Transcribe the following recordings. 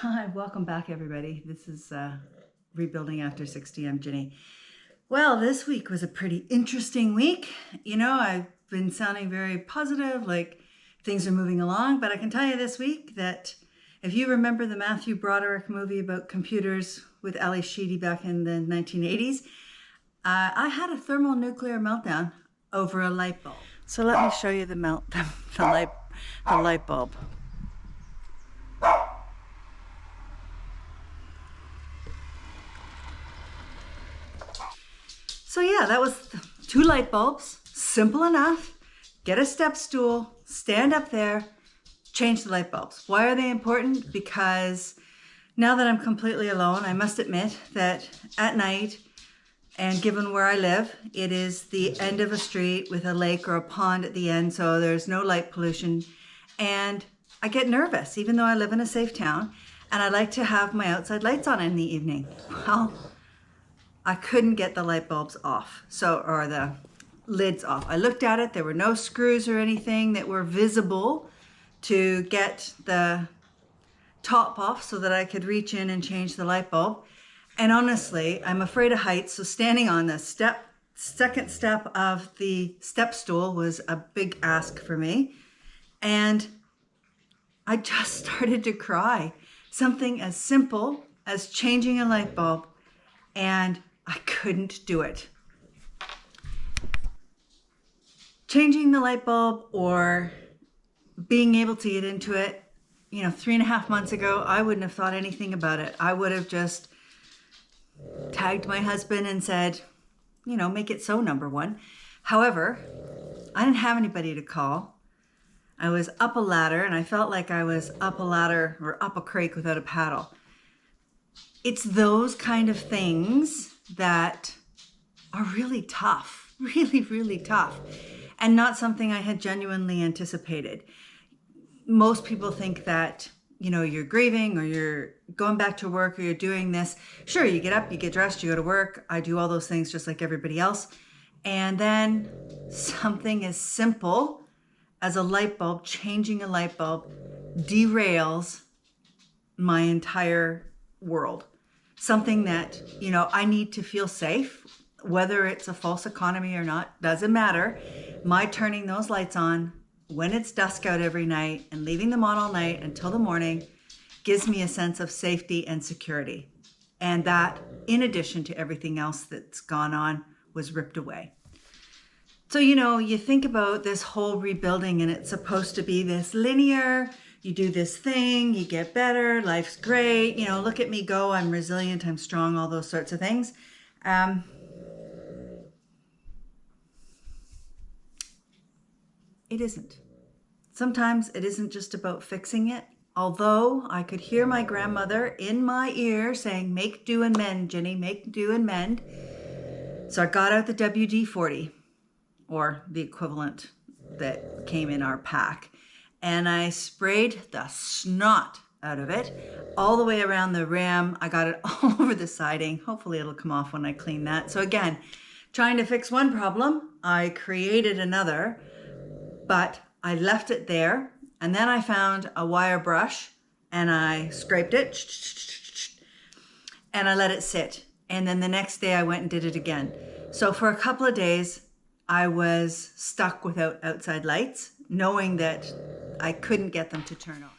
Hi, welcome back everybody. This is Rebuilding After 60. I'm Ginny. Well, this week was a pretty interesting week. I've been sounding very positive, like things are moving along, but I can tell you this week that if you remember the Matthew Broderick movie about computers with Ali Sheedy back in the 1980s, I had a thermonuclear meltdown over a light bulb. So let me show you the light bulb. So yeah, that was 2 light bulbs, simple enough. Get a step stool, stand up there, change the light bulbs. Why are they important? Because now that I'm completely alone, I must admit that at night, and given where I live, it is the end of a street with a lake or a pond at the end, so there's no light pollution. And I get nervous, even though I live in a safe town, and I like to have my outside lights on in the evening. Well, I couldn't get the light bulbs off, or the lids off. I looked at it, there were no screws or anything that were visible to get the top off so that I could reach in and change the light bulb. And honestly, I'm afraid of heights, so standing on the second step of the step stool was a big ask for me. And I just started to cry. Something as simple as changing a light bulb, and I couldn't do it. Changing the light bulb or being able to get into it, 3.5 months ago, I wouldn't have thought anything about it. I would have just tagged my husband and said, make it so, number one. However, I didn't have anybody to call. I was up a ladder, and I felt like I was up a ladder or up a creek without a paddle. It's those kind of things that are really tough, really, really tough, and not something I had genuinely anticipated. Most people think that, you're grieving or you're going back to work or you're doing this. Sure, you get up, you get dressed, you go to work. I do all those things just like everybody else. And then something as simple as a light bulb, changing a light bulb, derails my entire world. Something that, I need to feel safe, whether it's a false economy or not, doesn't matter. My turning those lights on when it's dusk out every night and leaving them on all night until the morning gives me a sense of safety and security. And that, in addition to everything else that's gone on, was ripped away. So, you think about this whole rebuilding, and it's supposed to be this linear, you do this thing, you get better, life's great, look at me go, I'm resilient, I'm strong, all those sorts of things. It isn't. Sometimes it isn't just about fixing it, although I could hear my grandmother in my ear saying, make do and mend, Jenny, make do and mend. So I got out the WD-40, or the equivalent that came in our pack, and I sprayed the snot out of it all the way around the rim. I got it all over the siding. Hopefully it'll come off when I clean that. So again, trying to fix one problem, I created another, but I left it there. And then I found a wire brush and I scraped it and I let it sit. And then the next day I went and did it again. So for a couple of days, I was stuck without outside lights, knowing that I couldn't get them to turn on.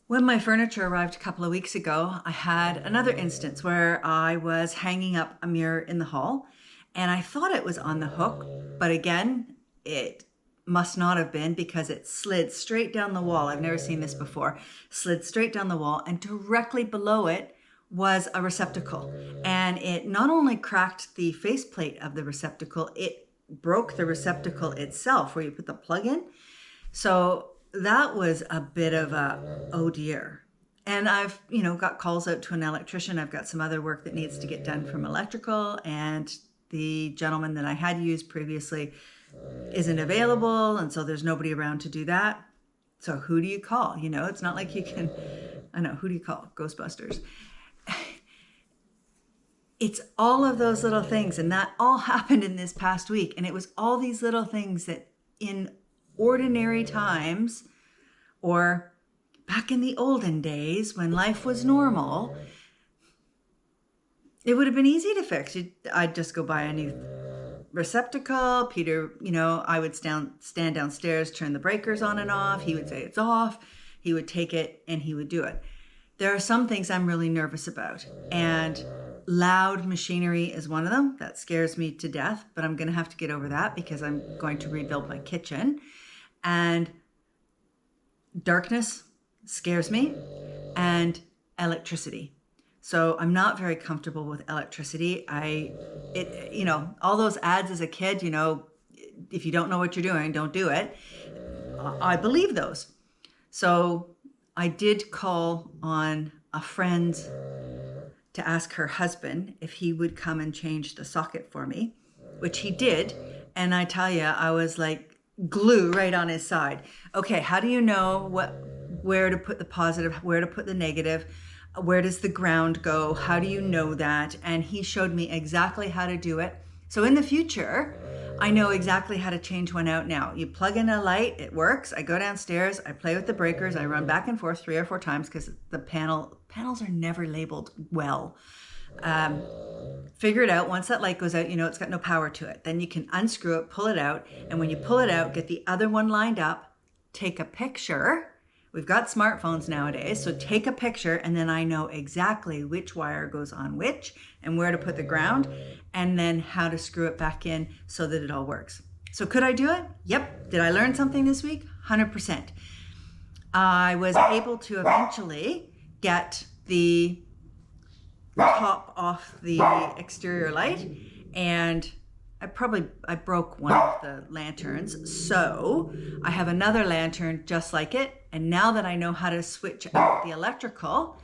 When my furniture arrived a couple of weeks ago, I had another instance where I was hanging up a mirror in the hall, and I thought it was on the hook, but again, it must not have been because it slid straight down the wall. I've never seen this before. Slid straight down the wall, and directly below it was a receptacle. And it not only cracked the faceplate of the receptacle, it broke the receptacle itself where you put the plug in. So that was a bit of a, oh dear. And I've, got calls out to an electrician. I've got some other work that needs to get done from electrical, and the gentleman that I had used previously isn't available. And so there's nobody around to do that. So who do you call? It's not like you can, who do you call? Ghostbusters. It's all of those little things, and that all happened in this past week. And it was all these little things that in ordinary times or back in the olden days when life was normal, it would have been easy to fix. I'd just go buy a new receptacle. Peter, I would stand downstairs, turn the breakers on and off. He would say it's off. He would take it and he would do it. There are some things I'm really nervous about, and loud machinery is one of them. That scares me to death, but I'm going to have to get over that because I'm going to rebuild my kitchen. And darkness scares me, and electricity. So I'm not very comfortable with electricity. All those ads as a kid, if you don't know what you're doing, don't do it. I believe those. So I did call on a friend to ask her husband if he would come and change the socket for me, which he did. And I tell you, I was like glue right on his side. Okay, how do you know where to put the positive, where to put the negative? Where does the ground go? How do you know that? And he showed me exactly how to do it. So in the future, I know exactly how to change one out now. You plug in a light, it works. I go downstairs, I play with the breakers, I run back and forth 3 or 4 times because the panels are never labeled well. Figure it out. Once that light goes out, it's got no power to it. Then you can unscrew it, pull it out. And when you pull it out, get the other one lined up, take a picture. We've got smartphones nowadays, so take a picture and then I know exactly which wire goes on which and where to put the ground and then how to screw it back in so that it all works. So could I do it? Yep. Did I learn something this week? 100%. I was able to eventually get the top off the exterior light, and I broke one of the lanterns, so I have another lantern just like it. And now that I know how to switch out the electrical,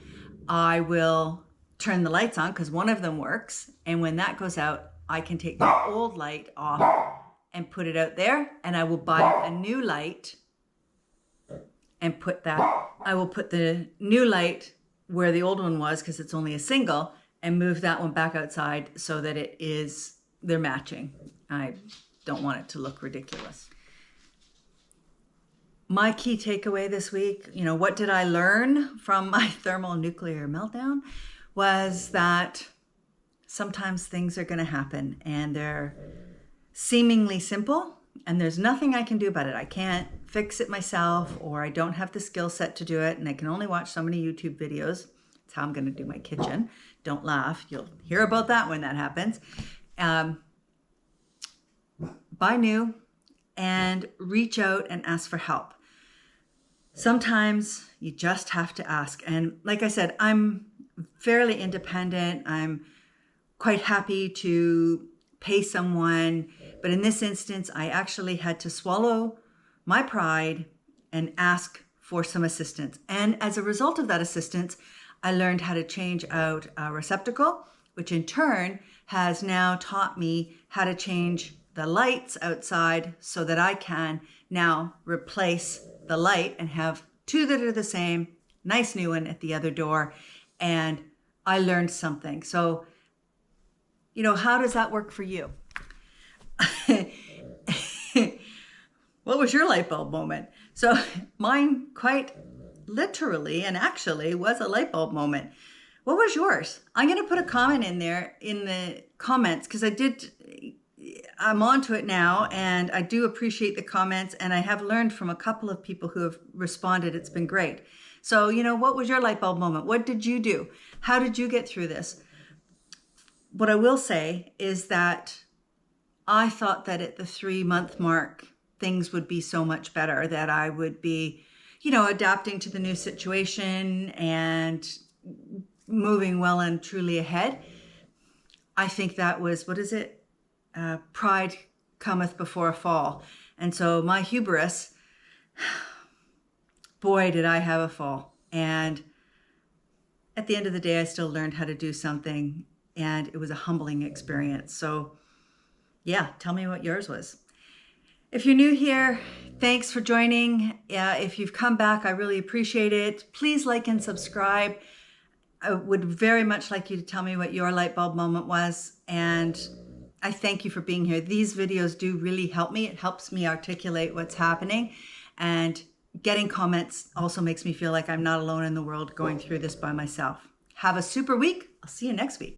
I will turn the lights on because one of them works. And when that goes out, I can take the old light off and put it out there. And I will buy a new light and I will put the new light where the old one was because it's only a single, and move that one back outside so that they're matching. I don't want it to look ridiculous. My key takeaway this week, what did I learn from my thermonuclear meltdown, was that sometimes things are going to happen and they're seemingly simple and there's nothing I can do about it. I can't fix it myself, or I don't have the skill set to do it, and I can only watch so many YouTube videos. That's how I'm going to do my kitchen. Don't laugh. You'll hear about that when that happens. Buy new and reach out and ask for help. Sometimes you just have to ask. And like I said, I'm fairly independent. I'm quite happy to pay someone. But in this instance, I actually had to swallow my pride and ask for some assistance. And as a result of that assistance, I learned how to change out a receptacle, which in turn has now taught me how to change the lights outside so that I can now replace the light and have 2 that are the same, nice new one at the other door. And I learned something. So, how does that work for you? What was your light bulb moment? So mine quite literally and actually was a light bulb moment. What was yours? I'm going to put a comment in there in the comments because I'm onto it now, and I do appreciate the comments, and I have learned from a couple of people who have responded. It's been great. So, what was your light bulb moment? What did you do? How did you get through this? What I will say is that I thought that at the 3-month mark, things would be so much better, that I would be, adapting to the new situation and moving well and truly ahead. I think that was, pride cometh before a fall. And so my hubris, boy, did I have a fall. And at the end of the day, I still learned how to do something, and it was a humbling experience. So yeah, tell me what yours was. If you're new here, thanks for joining. If you've come back, I really appreciate it. Please like and subscribe. I would very much like you to tell me what your light bulb moment was. And I thank you for being here. These videos do really help me. It helps me articulate what's happening. And getting comments also makes me feel like I'm not alone in the world going through this by myself. Have a super week. I'll see you next week.